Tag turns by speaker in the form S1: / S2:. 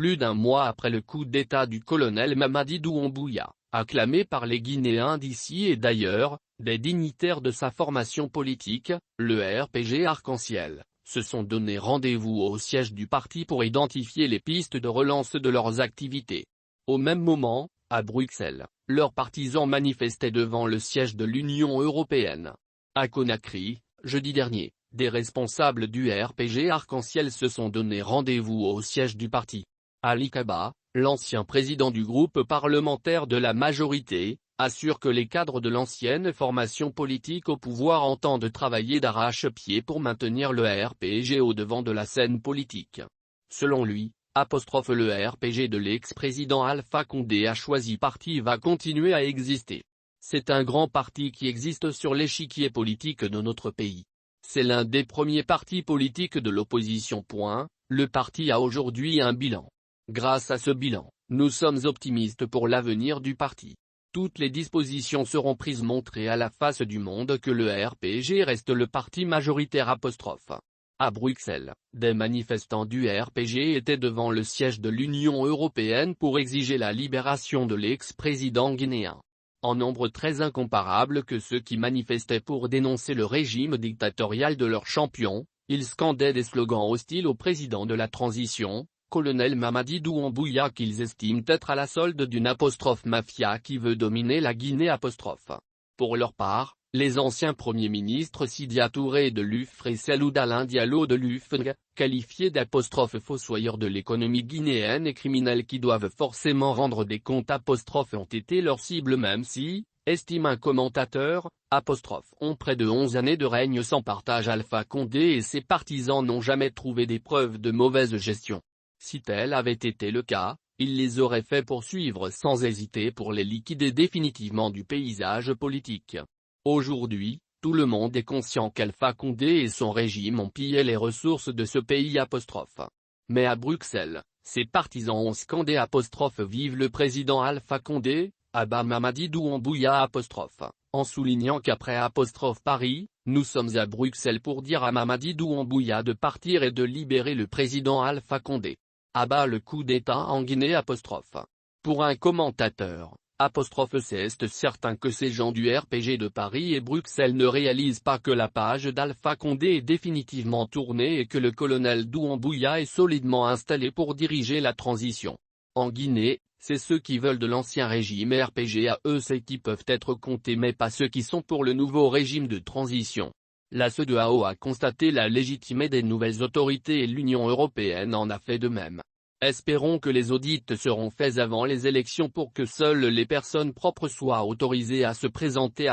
S1: plus d'un mois après le coup d'État du colonel Mamadi Doumbouya, acclamé par les Guinéens d'ici et d'ailleurs, des dignitaires de sa formation politique, le RPG Arc-en-Ciel, se sont donné rendez-vous au siège du parti pour identifier les pistes de relance de leurs activités. Au même moment, à Bruxelles, leurs partisans manifestaient devant le siège de l'Union européenne. À Conakry, jeudi dernier, des responsables du RPG Arc-en-Ciel se sont donné rendez-vous au siège du parti. Ali Kaba, l'ancien président du groupe parlementaire de la majorité, assure que les cadres de l'ancienne formation politique au pouvoir entendent travailler d'arrache-pied pour maintenir le RPG au devant de la scène politique. Selon lui, le RPG de l'ex-président Alpha Condé a choisi parti va continuer à exister. C'est un grand parti qui existe sur l'échiquier politique de notre pays. C'est l'un des premiers partis politiques de l'opposition. Le parti a aujourd'hui un bilan. Grâce à ce bilan, nous sommes optimistes pour l'avenir du parti. Toutes les dispositions seront prises montrer à la face du monde que le RPG reste le parti majoritaire. À Bruxelles, des manifestants du RPG étaient devant le siège de l'Union européenne pour exiger la libération de l'ex-président guinéen. En nombre très incomparable que ceux qui manifestaient pour dénoncer le régime dictatorial de leur champion, ils scandaient des slogans hostiles au président de la transition, colonel Mamadi Doumbouya, qu'ils estiment être à la solde d'une mafia qui veut dominer la Guinée. Pour leur part, les anciens premiers ministres Sidia Touré de l'UFR et Cellou Dalein Diallo de l'UFNG, qualifiés fossoyeurs de l'économie guinéenne et criminels qui doivent forcément rendre des comptes ont été leur cible, même si, estime un commentateur, ont près de 11 années de règne sans partage. Alpha Condé et ses partisans n'ont jamais trouvé des preuves de mauvaise gestion. Si tel avait été le cas, ils les auraient fait poursuivre sans hésiter pour les liquider définitivement du paysage politique. Aujourd'hui, tout le monde est conscient qu'Alpha Condé et son régime ont pillé les ressources de ce pays. Mais à Bruxelles, ses partisans ont scandé vive le président Alpha Condé, Abba Mamadi Doumbouya en soulignant qu'après Paris, nous sommes à Bruxelles pour dire à Mamadi Doumbouya de partir et de libérer le président Alpha Condé. Abat le coup d'État en Guinée. Pour un commentateur, c'est certain que ces gens du RPG de Paris et Bruxelles ne réalisent pas que la page d'Alpha Condé est définitivement tournée et que le colonel Doumbouya est solidement installé pour diriger la transition. En Guinée, c'est ceux qui veulent de l'ancien régime RPG à eux c'est qui peuvent être comptés mais pas ceux qui sont pour le nouveau régime de transition. La CEDEAO a constaté la légitimité des nouvelles autorités et l'Union européenne en a fait de même. Espérons que les audits seront faits avant les élections pour que seules les personnes propres soient autorisées à se présenter.